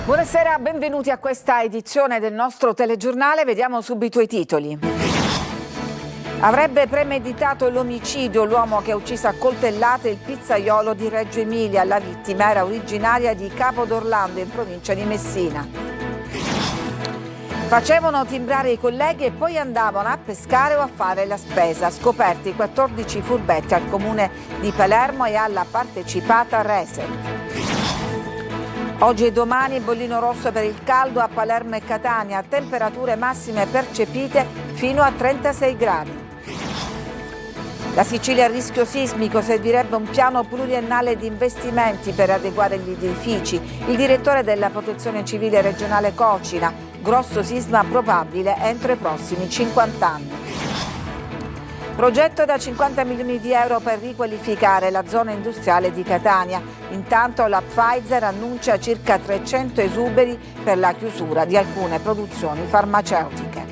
Buonasera, benvenuti a questa edizione del nostro telegiornale. Vediamo subito i titoli. Avrebbe premeditato l'omicidio l'uomo che ha ucciso a coltellate il pizzaiolo di Reggio Emilia. La vittima era originaria di Capodorlando, in provincia di Messina. Facevano timbrare i colleghi e poi andavano a pescare o a fare la spesa. Scoperti 14 furbetti al comune di Palermo e alla partecipata Reset. Oggi e domani bollino rosso per il caldo a Palermo e Catania, temperature massime percepite fino a 36 gradi. La Sicilia a rischio sismico, servirebbe un piano pluriennale di investimenti per adeguare gli edifici. Il direttore della Protezione Civile regionale Cocina, grosso sisma probabile entro i prossimi 50 anni. Progetto da 50 milioni di euro per riqualificare la zona industriale di Catania. Intanto la Pfizer annuncia circa 300 esuberi per la chiusura di alcune produzioni farmaceutiche.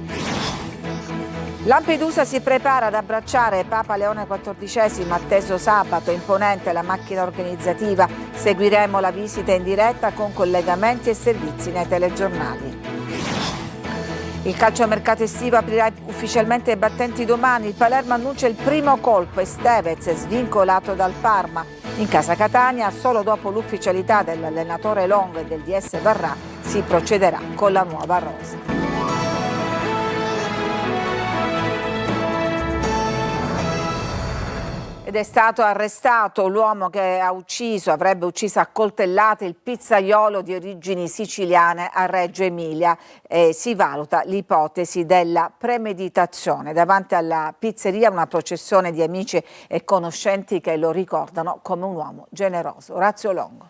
Lampedusa si prepara ad abbracciare Papa Leone XIV, atteso sabato, imponente la macchina organizzativa. Seguiremo la visita in diretta con collegamenti e servizi nei telegiornali. Il calciomercato estivo aprirà ufficialmente ai battenti domani. Il Palermo annuncia il primo colpo, Estevez svincolato dal Parma. In casa Catania, solo dopo l'ufficialità dell'allenatore Longo e del DS Varrà, si procederà con la nuova rosa. Ed è stato arrestato l'uomo che avrebbe ucciso a coltellate il pizzaiolo di origini siciliane a Reggio Emilia. Si valuta l'ipotesi della premeditazione. Davanti alla pizzeria una processione di amici e conoscenti che lo ricordano come un uomo generoso. Orazio Longo.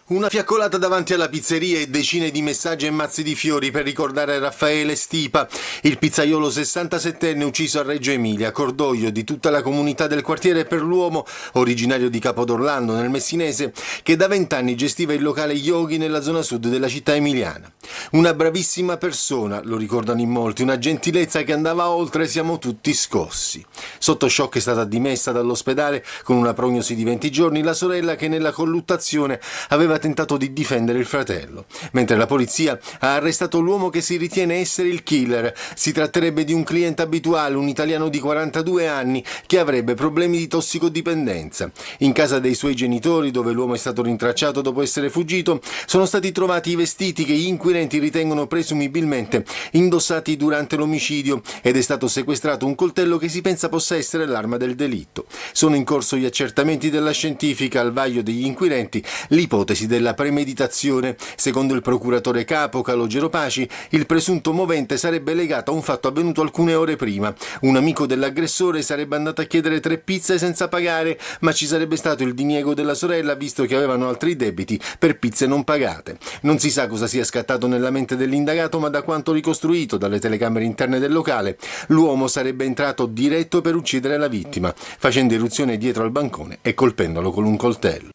Una fiaccolata davanti alla pizzeria e decine di messaggi e mazzi di fiori per ricordare Raffaele Stipa, il pizzaiolo 67enne ucciso a Reggio Emilia, cordoglio di tutta la comunità del quartiere per l'uomo, originario di Capodorlando nel Messinese, che da 20 anni gestiva il locale Yogi nella zona sud della città emiliana. Una bravissima persona, lo ricordano in molti, una gentilezza che andava oltre, siamo tutti scossi. Sotto shock è stata dimessa dall'ospedale con una prognosi di 20 giorni la sorella che nella colluttazione aveva tentato di difendere il fratello, mentre la polizia ha arrestato l'uomo che si ritiene essere il killer. Si tratterebbe di un cliente abituale, un italiano di 42 anni che avrebbe problemi di tossicodipendenza. In casa dei suoi genitori, dove l'uomo è stato rintracciato dopo essere fuggito, sono stati trovati i vestiti che gli inquirenti ritengono presumibilmente indossati durante l'omicidio ed è stato sequestrato un coltello che si pensa possa essere l'arma del delitto. Sono in corso gli accertamenti della scientifica. Al vaglio degli inquirenti l'ipotesi della premeditazione. Secondo il procuratore capo Calogero Paci, il presunto movente sarebbe legato a un fatto avvenuto alcune ore prima. Un amico dell'aggressore sarebbe andato a chiedere 3 pizze senza pagare, ma ci sarebbe stato il diniego della sorella visto che avevano altri debiti per pizze non pagate. Non si sa cosa sia scattato nella mente dell'indagato, ma da quanto ricostruito dalle telecamere interne del locale, l'uomo sarebbe entrato diretto per uccidere la vittima, facendo irruzione dietro al bancone e colpendolo con un coltello.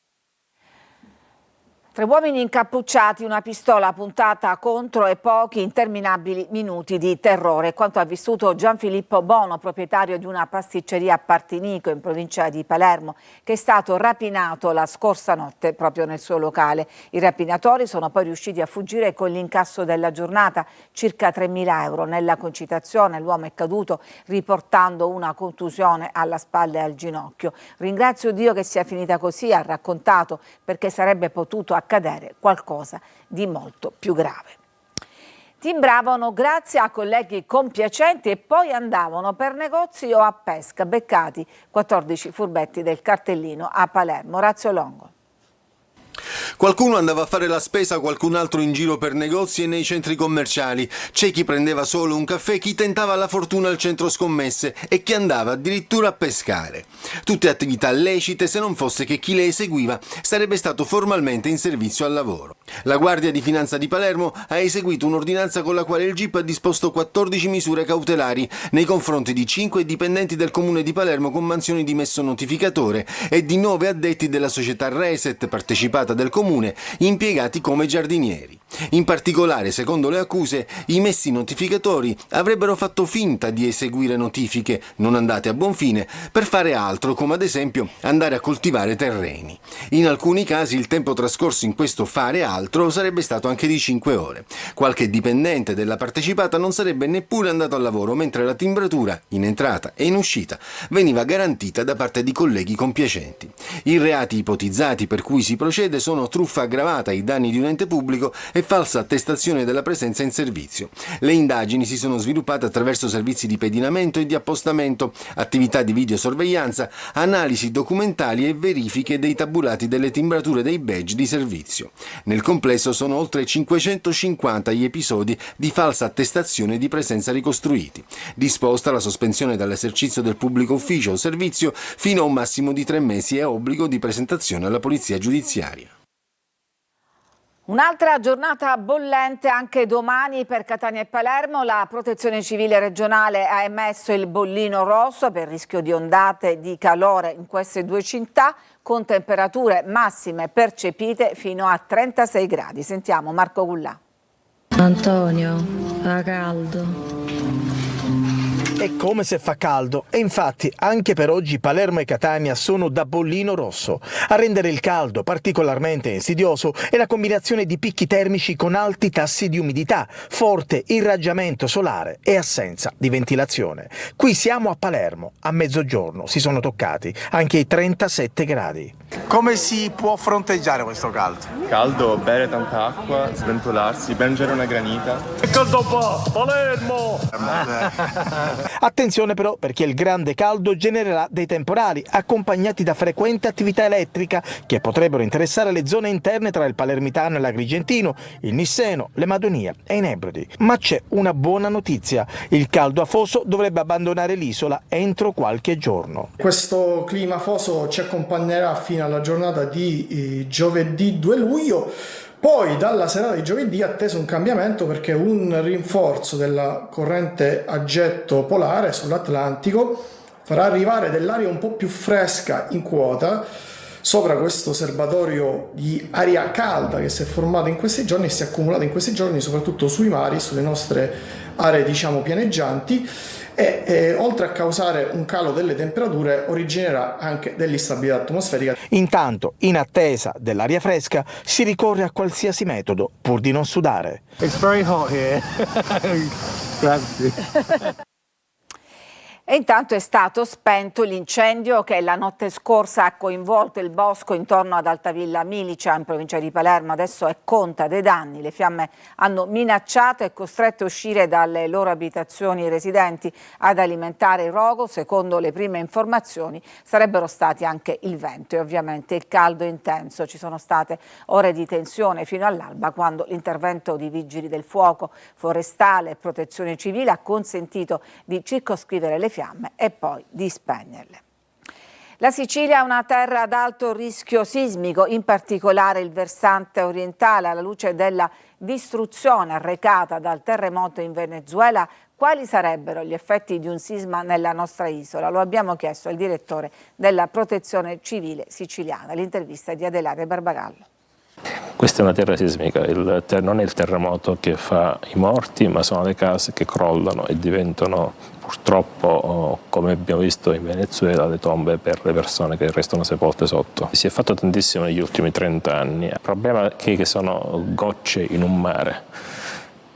3 uomini incappucciati, una pistola puntata contro e pochi interminabili minuti di terrore. Quanto ha vissuto Gianfilippo Bono, proprietario di una pasticceria a Partinico in provincia di Palermo, che è stato rapinato la scorsa notte proprio nel suo locale. I rapinatori sono poi riusciti a fuggire con l'incasso della giornata, circa 3.000 euro. Nella concitazione l'uomo è caduto riportando una contusione alla spalla e al ginocchio. Ringrazio Dio che sia finita così, ha raccontato, perché sarebbe potuto accadere qualcosa di molto più grave. Timbravano grazie a colleghi compiacenti e poi andavano per negozi o a pesca. Beccati 14 furbetti del cartellino a Palermo. Orazio Longo. Qualcuno andava a fare la spesa, qualcun altro in giro per negozi e nei centri commerciali. C'è chi prendeva solo un caffè, chi tentava la fortuna al centro scommesse e chi andava addirittura a pescare. Tutte attività lecite, se non fosse che chi le eseguiva sarebbe stato formalmente in servizio al lavoro. La Guardia di Finanza di Palermo ha eseguito un'ordinanza con la quale il GIP ha disposto 14 misure cautelari nei confronti di 5 dipendenti del comune di Palermo con mansioni di messo notificatore e di 9 addetti della società Reset, partecipata del comune, impiegati come giardinieri. In particolare, secondo le accuse, i messi notificatori avrebbero fatto finta di eseguire notifiche non andate a buon fine per fare altro, come ad esempio andare a coltivare terreni. In alcuni casi il tempo trascorso in questo fare altro sarebbe stato anche di 5 ore. Qualche dipendente della partecipata non sarebbe neppure andato al lavoro, mentre la timbratura in entrata e in uscita veniva garantita da parte di colleghi compiacenti. I reati ipotizzati per cui si procede sono truffa aggravata ai danni di un ente pubblico e falsa attestazione della presenza in servizio. Le indagini si sono sviluppate attraverso servizi di pedinamento e di appostamento, attività di videosorveglianza, analisi documentali e verifiche dei tabulati delle timbrature dei badge di servizio. Nel complesso sono oltre 550 gli episodi di falsa attestazione di presenza ricostruiti. Disposta la sospensione dall'esercizio del pubblico ufficio o servizio fino a un massimo di 3 mesi e obbligo di presentazione alla polizia giudiziaria. Un'altra giornata bollente anche domani per Catania e Palermo. La Protezione Civile regionale ha emesso il bollino rosso per rischio di ondate di calore in queste due città, con temperature massime percepite fino a 36 gradi. Sentiamo Marco Gullà. Antonio, fa caldo. È come se fa caldo e infatti anche per oggi Palermo e Catania sono da bollino rosso. A rendere il caldo particolarmente insidioso è la combinazione di picchi termici con alti tassi di umidità, forte irraggiamento solare e assenza di ventilazione. Qui siamo a Palermo, a mezzogiorno si sono toccati anche i 37 gradi. Come si può fronteggiare questo caldo? Caldo, bere tanta acqua, sventolarsi, mangiare una granita. Che caldo fa, Palermo! Attenzione però, perché il grande caldo genererà dei temporali accompagnati da frequente attività elettrica che potrebbero interessare le zone interne tra il Palermitano e l'Agrigentino, il Nisseno, le Madonia e i Nebrodi. Ma c'è una buona notizia: il caldo afoso dovrebbe abbandonare l'isola entro qualche giorno. Questo clima afoso ci accompagnerà fino alla giornata di giovedì 2 luglio. Poi dalla serata di giovedì è atteso un cambiamento, perché un rinforzo della corrente a getto polare sull'Atlantico farà arrivare dell'aria un po' più fresca in quota sopra questo serbatoio di aria calda che si è formato in questi giorni e si è accumulato in questi giorni soprattutto sui mari, sulle nostre aree pianeggianti, e oltre a causare un calo delle temperature originerà anche dell'instabilità atmosferica. Intanto, in attesa dell'aria fresca, si ricorre a qualsiasi metodo pur di non sudare. It's very hot here. Grazie. E intanto è stato spento l'incendio che la notte scorsa ha coinvolto il bosco intorno ad Altavilla Milicia in provincia di Palermo. Adesso è conta dei danni. Le fiamme hanno minacciato e costretto a uscire dalle loro abitazioni i residenti ad alimentare il rogo. Secondo le prime informazioni sarebbero stati anche il vento e ovviamente il caldo intenso. Ci sono state ore di tensione fino all'alba, quando l'intervento di vigili del fuoco, forestale e protezione civile ha consentito di circoscrivere le fiamme e poi di spegnerle. La Sicilia è una terra ad alto rischio sismico, in particolare il versante orientale. Alla luce della distruzione arrecata dal terremoto in Venezuela, quali sarebbero gli effetti di un sisma nella nostra isola? Lo abbiamo chiesto al direttore della Protezione Civile siciliana. L'intervista di Adelaide Barbagallo. Questa è una terra sismica, non è il terremoto che fa i morti, ma sono le case che crollano e diventano purtroppo, come abbiamo visto in Venezuela, le tombe per le persone che restano sepolte sotto. Si è fatto tantissimo negli ultimi 30 anni. Il problema è che sono gocce in un mare.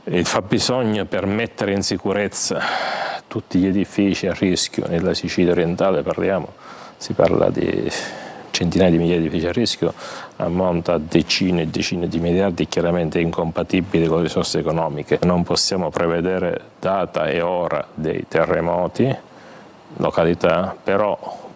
Il fabbisogno per mettere in sicurezza tutti gli edifici a rischio nella Sicilia orientale, si parla di centinaia di migliaia di edifici a rischio, ammonta a decine e decine di miliardi, chiaramente incompatibili con le risorse economiche. Non possiamo prevedere data e ora dei terremoti, località, però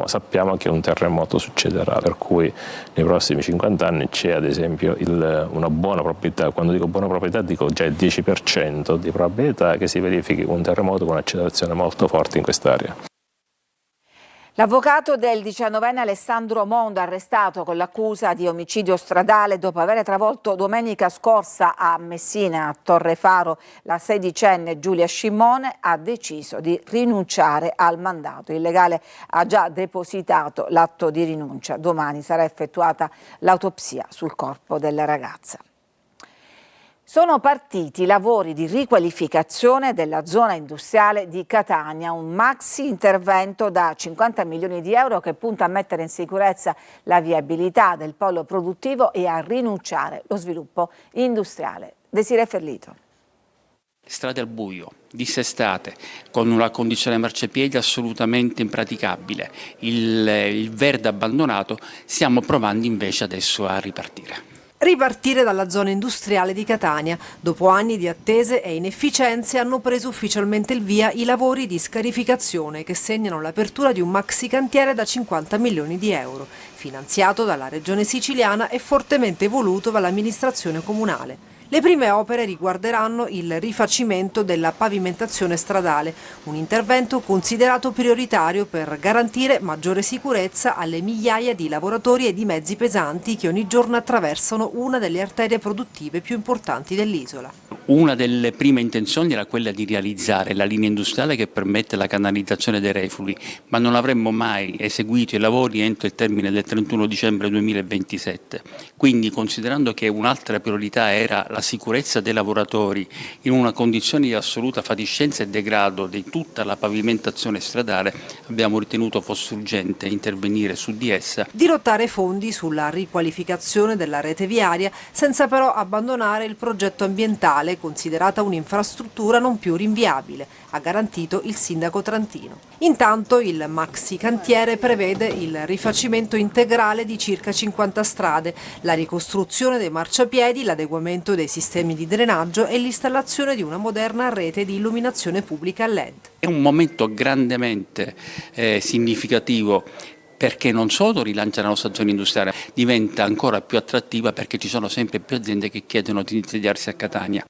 sappiamo che un terremoto succederà, per cui nei prossimi 50 anni c'è ad esempio una buona probabilità. Quando dico buona probabilità dico già il 10% di probabilità che si verifichi un terremoto con un'accelerazione molto forte in quest'area. L'avvocato del 19enne Alessandro Mondo, arrestato con l'accusa di omicidio stradale dopo aver travolto domenica scorsa a Messina, a Torrefaro, la 16enne Giulia Scimone, ha deciso di rinunciare al mandato. Il legale ha già depositato l'atto di rinuncia. Domani sarà effettuata l'autopsia sul corpo della ragazza. Sono partiti i lavori di riqualificazione della zona industriale di Catania, un maxi intervento da 50 milioni di euro che punta a mettere in sicurezza la viabilità del polo produttivo e a rinunciare allo sviluppo industriale. Desiree Ferlito. Strade al buio, dissestate, con una condizione marciapiedi assolutamente impraticabile, il verde abbandonato, stiamo provando invece adesso a ripartire. Ripartire dalla zona industriale di Catania. Dopo anni di attese e inefficienze hanno preso ufficialmente il via i lavori di scarificazione che segnano l'apertura di un maxi cantiere da 50 milioni di euro, finanziato dalla Regione Siciliana e fortemente voluto dall'amministrazione comunale. Le prime opere riguarderanno il rifacimento della pavimentazione stradale, un intervento considerato prioritario per garantire maggiore sicurezza alle migliaia di lavoratori e di mezzi pesanti che ogni giorno attraversano una delle arterie produttive più importanti dell'isola. Una delle prime intenzioni era quella di realizzare la linea industriale che permette la canalizzazione dei reflui, ma non avremmo mai eseguito i lavori entro il termine del 31 dicembre 2027. Quindi, considerando che un'altra priorità era la sicurezza dei lavoratori in una condizione di assoluta fatiscenza e degrado di tutta la pavimentazione stradale, abbiamo ritenuto fosse urgente intervenire su di essa. Dirottare fondi sulla riqualificazione della rete viaria senza però abbandonare il progetto ambientale, considerata un'infrastruttura non più rinviabile, ha garantito il sindaco trantino. Intanto il maxi cantiere prevede il rifacimento integrale di circa 50 strade, la ricostruzione dei marciapiedi, l'adeguamento dei sistemi di drenaggio e l'installazione di una moderna rete di illuminazione pubblica a LED. È un momento grandemente significativo, perché non solo rilancia la nostra zona industriale, diventa ancora più attrattiva perché ci sono sempre più aziende che chiedono di insediarsi a Catania.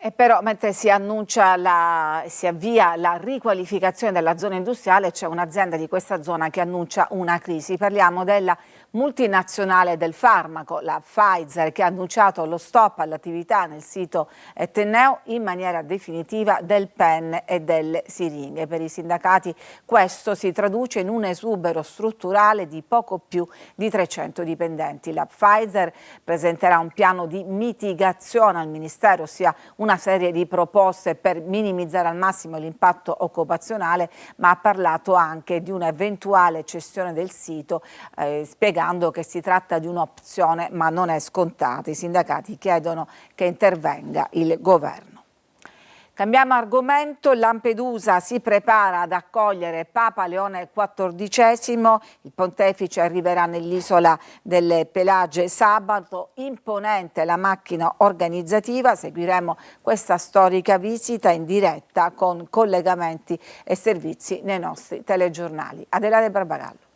E però mentre si avvia la riqualificazione della zona industriale, c'è un'azienda di questa zona che annuncia una crisi. Parliamo della multinazionale del farmaco, la Pfizer, che ha annunciato lo stop all'attività nel sito Etneo in maniera definitiva del pen e delle siringhe. Per i sindacati questo si traduce in un esubero strutturale di poco più di 300 dipendenti. La Pfizer presenterà un piano di mitigazione al Ministero, ossia una serie di proposte per minimizzare al massimo l'impatto occupazionale, ma ha parlato anche di un'eventuale cessione del sito, spiegando che si tratta di un'opzione ma non è scontata. I sindacati chiedono che intervenga il governo. Cambiamo argomento. Lampedusa si prepara ad accogliere Papa Leone XIV. Il pontefice arriverà nell'isola delle Pelagie sabato. Imponente la macchina organizzativa. Seguiremo questa storica visita in diretta con collegamenti e servizi nei nostri telegiornali. Adelaide Barbagallo.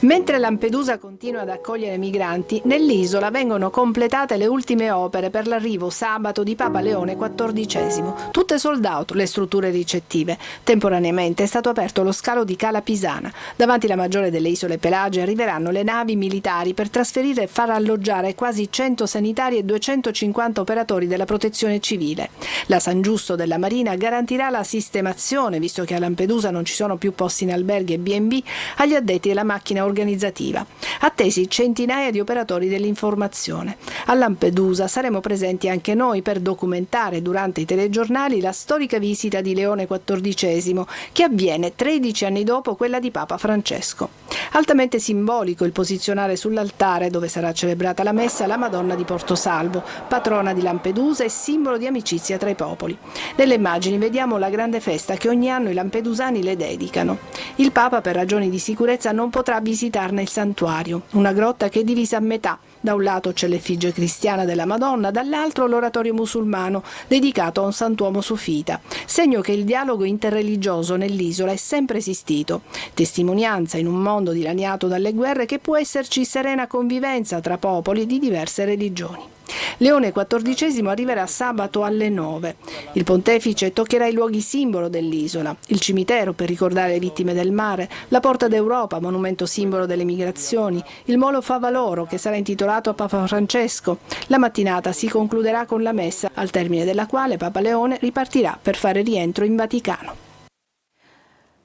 Mentre Lampedusa continua ad accogliere migranti, nell'isola vengono completate le ultime opere per l'arrivo sabato di Papa Leone XIV. Tutte sold out le strutture ricettive. Temporaneamente è stato aperto lo scalo di Cala Pisana. Davanti la maggiore delle isole Pelagie arriveranno le navi militari per trasferire e far alloggiare quasi 100 sanitari e 250 operatori della protezione civile. La San Giusto della Marina garantirà la sistemazione, visto che a Lampedusa non ci sono più posti in alberghi e B&B, agli addetti della macchina organizzativa. Attesi centinaia di operatori dell'informazione. A Lampedusa saremo presenti anche noi per documentare durante i telegiornali la storica visita di Leone XIV, che avviene 13 anni dopo quella di Papa Francesco. Altamente simbolico il posizionare sull'altare dove sarà celebrata la messa la Madonna di Portosalvo, patrona di Lampedusa e simbolo di amicizia tra i popoli. Nelle immagini vediamo la grande festa che ogni anno i lampedusani le dedicano. Il Papa, per ragioni di sicurezza, non potrà visitarne il santuario, una grotta che è divisa a metà. Da un lato c'è l'effigie cristiana della Madonna, dall'altro l'oratorio musulmano dedicato a un santuomo sufita, segno che il dialogo interreligioso nell'isola è sempre esistito, testimonianza in un mondo dilaniato dalle guerre che può esserci serena convivenza tra popoli di diverse religioni. Leone XIV arriverà sabato alle 9. Il pontefice toccherà i luoghi simbolo dell'isola, il cimitero per ricordare le vittime del mare, la Porta d'Europa, monumento simbolo delle migrazioni, il Molo Favaloro che sarà intitolato a Papa Francesco. La mattinata si concluderà con la messa, al termine della quale Papa Leone ripartirà per fare rientro in Vaticano.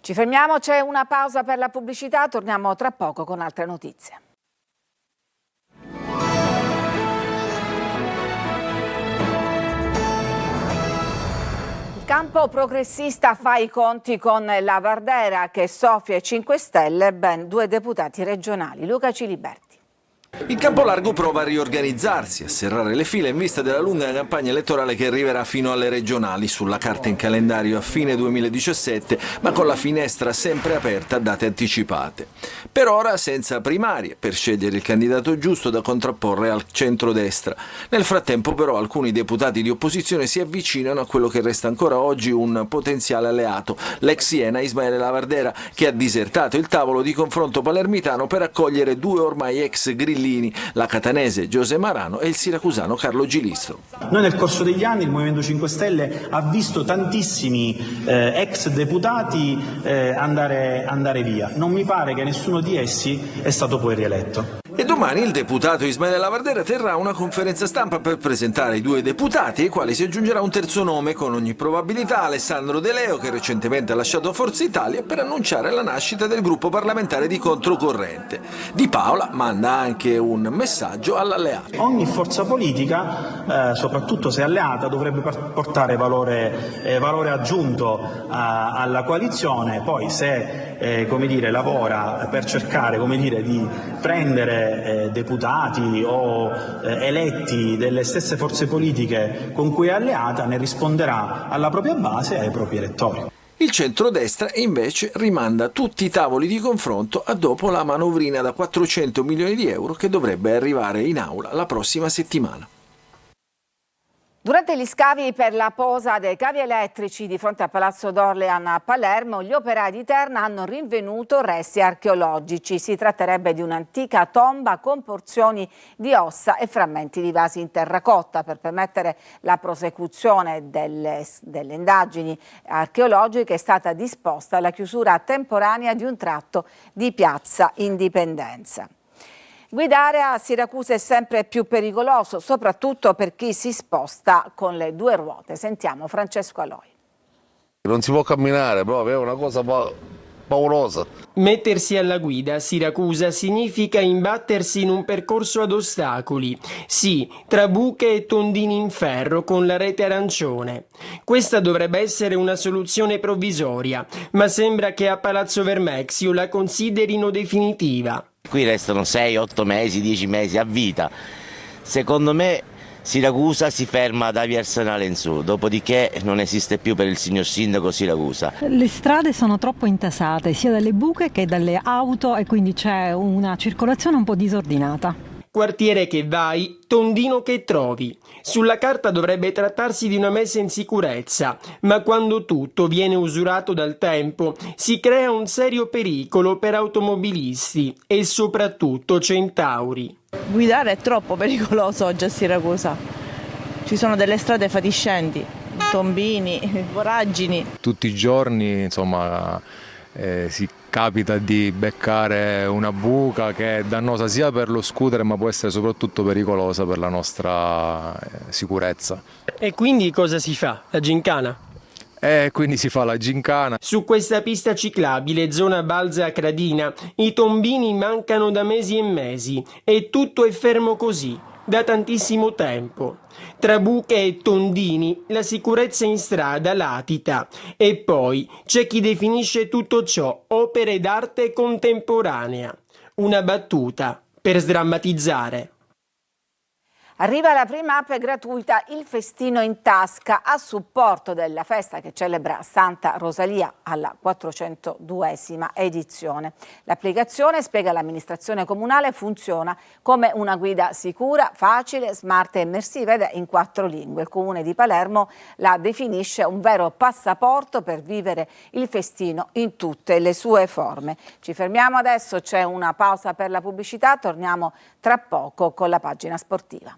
Ci fermiamo, c'è una pausa per la pubblicità, torniamo tra poco con altre notizie. campo progressista fa i conti con la Vardera che soffia 5 Stelle, ben 2 deputati regionali. Luca Ciliberti. Il Campolargo prova a riorganizzarsi, a serrare le file in vista della lunga campagna elettorale che arriverà fino alle regionali, sulla carta in calendario a fine 2017, ma con la finestra sempre aperta a date anticipate. Per ora senza primarie, per scegliere il candidato giusto da contrapporre al centrodestra. Nel frattempo però alcuni deputati di opposizione si avvicinano a quello che resta ancora oggi un potenziale alleato, l'ex Iena Ismaele Lavardera, che ha disertato il tavolo di confronto palermitano per accogliere 2 ormai ex grillini, la catanese Giose Marano e il siracusano Carlo Gilistro. Noi nel corso degli anni il Movimento 5 Stelle ha visto tantissimi ex deputati andare via. Non mi pare che nessuno di essi è stato poi rieletto. E domani il deputato Ismaele Lavardera terrà una conferenza stampa per presentare i 2 deputati, ai quali si aggiungerà un terzo nome, con ogni probabilità Alessandro De Leo, che recentemente ha lasciato Forza Italia, per annunciare la nascita del gruppo parlamentare di controcorrente. Di Paola manda anche un messaggio all'alleato. Ogni forza politica, soprattutto se alleata, dovrebbe portare valore aggiunto alla coalizione. Poi se lavora per cercare di prendere deputati o eletti delle stesse forze politiche con cui è alleata, ne risponderà alla propria base e ai propri elettori. Il centrodestra invece rimanda tutti i tavoli di confronto a dopo la manovrina da 400 milioni di euro che dovrebbe arrivare in aula la prossima settimana. Durante gli scavi per la posa dei cavi elettrici di fronte a Palazzo d'Orlean a Palermo, gli operai di Terna hanno rinvenuto resti archeologici. Si tratterebbe di un'antica tomba con porzioni di ossa e frammenti di vasi in terracotta. Per permettere la prosecuzione delle indagini archeologiche è stata disposta la chiusura temporanea di un tratto di Piazza Indipendenza. Guidare a Siracusa è sempre più pericoloso, soprattutto per chi si sposta con le 2 ruote. Sentiamo Francesco Aloi. Non si può camminare, proprio è una cosa paurosa. Mettersi alla guida a Siracusa significa imbattersi in un percorso ad ostacoli. Sì, tra buche e tondini in ferro con la rete arancione. Questa dovrebbe essere una soluzione provvisoria, ma sembra che a Palazzo Vermexio la considerino definitiva. Qui restano 6, 8 mesi, 10 mesi a vita. Secondo me Siracusa si ferma da via Arsenale in su, dopodiché non esiste più per il signor sindaco Siracusa. Le strade sono troppo intasate sia dalle buche che dalle auto e quindi c'è una circolazione un po' disordinata. Quartiere che vai, tondino che trovi. Sulla carta dovrebbe trattarsi di una messa in sicurezza, ma quando tutto viene usurato dal tempo si crea un serio pericolo per automobilisti e soprattutto centauri. Guidare è troppo pericoloso oggi a Siracusa. Ci sono delle strade fatiscenti, tombini, voragini. Tutti i giorni, si capita di beccare una buca che è dannosa sia per lo scooter ma può essere soprattutto pericolosa per la nostra sicurezza. E quindi cosa si fa? La gincana? Quindi si fa la gincana. Su questa pista ciclabile, zona Balza Cradina, i tombini mancano da mesi e mesi e tutto è fermo così, da tantissimo tempo. Tra buche e tondini la sicurezza in strada latita e poi c'è chi definisce tutto ciò opere d'arte contemporanea. Una battuta per sdrammatizzare. Arriva la prima app gratuita Il Festino in Tasca a supporto della festa che celebra Santa Rosalia alla 402esima edizione. L'applicazione, spiega l'amministrazione comunale, funziona come una guida sicura, facile, smart e immersiva ed è in 4 lingue. Il Comune di Palermo la definisce un vero passaporto per vivere il festino in tutte le sue forme. Ci fermiamo adesso, c'è una pausa per la pubblicità, torniamo tra poco con la pagina sportiva.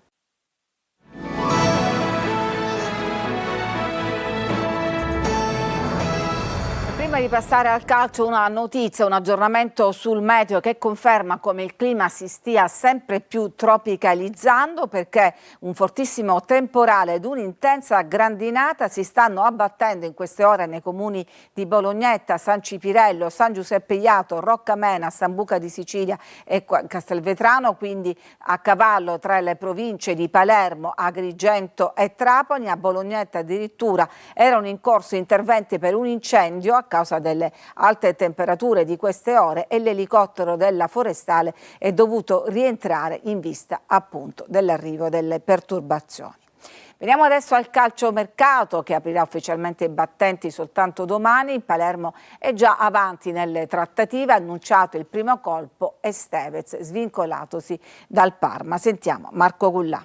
Prima Prima di passare al calcio una notizia, un aggiornamento sul meteo che conferma come il clima si stia sempre più tropicalizzando, perché un fortissimo temporale ed un'intensa grandinata si stanno abbattendo in queste ore nei comuni di Bolognetta, San Cipirello, San Giuseppe Iato, Roccamena, San Buca di Sicilia e Castelvetrano, quindi a cavallo tra le province di Palermo, Agrigento e Trapani. A Bolognetta addirittura erano in corso interventi per un incendio a causa delle alte temperature di queste ore e l'elicottero della Forestale è dovuto rientrare in vista appunto dell'arrivo delle perturbazioni. Veniamo adesso al calciomercato, che aprirà ufficialmente i battenti soltanto domani. Il Palermo è già avanti nelle trattative, ha annunciato il primo colpo Estevez, svincolatosi dal Parma. Sentiamo Marco Gullà.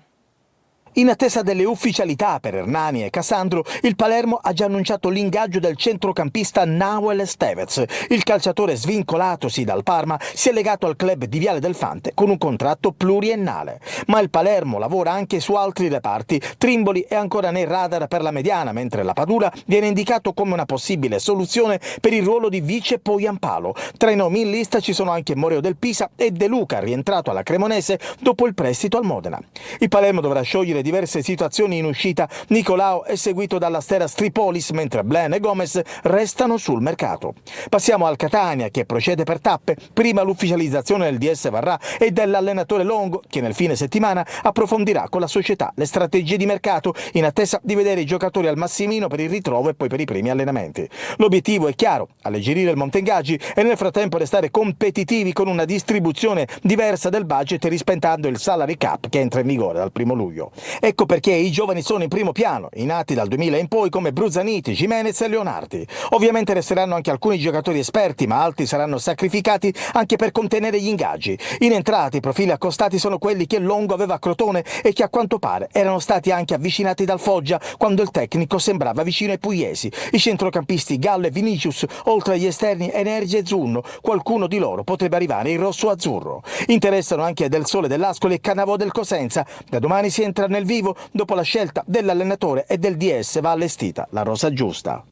In attesa delle ufficialità per Hernani e Cassandro, il Palermo ha già annunciato l'ingaggio del centrocampista Nahuel Estevez. Il calciatore svincolatosi dal Parma si è legato al club di Viale del Fante con un contratto pluriennale. Ma il Palermo lavora anche su altri reparti. Trimboli è ancora nei radar per la mediana, mentre la Padula viene indicato come una possibile soluzione per il ruolo di vice Poyampalo. Tra i nomi in lista ci sono anche Moreo del Pisa e De Luca, rientrato alla Cremonese dopo il prestito al Modena. Il Palermo dovrà sciogliere diverse situazioni in uscita. Nicolao è seguito dalla Stera Tripolis, mentre Blen e Gomez restano sul mercato. Passiamo al Catania, che procede per tappe. Prima l'ufficializzazione del DS Varrà e dell'allenatore Longo, che nel fine settimana approfondirà con la società le strategie di mercato, in attesa di vedere i giocatori al Massimino per il ritrovo e poi per i primi allenamenti. L'obiettivo è chiaro: alleggerire il monte ingaggi e nel frattempo restare competitivi con una distribuzione diversa del budget, rispettando il salary cap che entra in vigore dal 1 luglio. Ecco perché i giovani sono in primo piano, i nati dal 2000 in poi, come Bruzzaniti, Jimenez e Leonardi. Ovviamente resteranno anche alcuni giocatori esperti, ma altri saranno sacrificati anche per contenere gli ingaggi. In entrata i profili accostati sono quelli che Longo aveva a Crotone e che a quanto pare erano stati anche avvicinati dal Foggia quando il tecnico sembrava vicino ai pugliesi. I centrocampisti Gallo e Vinicius, oltre agli esterni Energia e Zunno, qualcuno di loro potrebbe arrivare in rosso-azzurro. Interessano anche Del Sole dell'Ascoli e Cannavò del Cosenza. Da domani si entra nel vivo, dopo la scelta dell'allenatore e del DS va allestita la rosa giusta.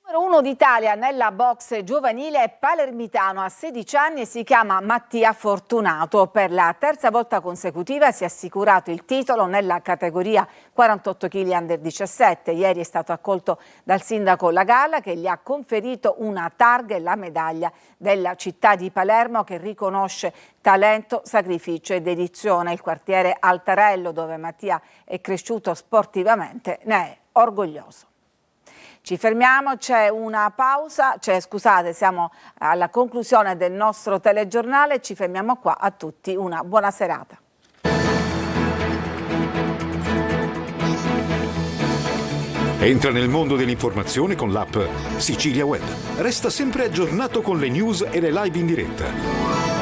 Numero 1 d'Italia nella box giovanile è palermitano, a 16 anni e si chiama Mattia Fortunato. Per la terza volta consecutiva si è assicurato il titolo nella categoria 48 kg under 17. Ieri è stato accolto dal sindaco La Galla, che gli ha conferito una targa e la medaglia della città di Palermo, che riconosce talento, sacrificio e dedizione. Il quartiere Altarello, dove Mattia è cresciuto sportivamente, ne è orgoglioso. Ci fermiamo, c'è una pausa, siamo alla conclusione del nostro telegiornale, ci fermiamo qua. A tutti una buona serata. Entra nel mondo dell'informazione con l'app Sicilia Web. Resta sempre aggiornato con le news e le live in diretta.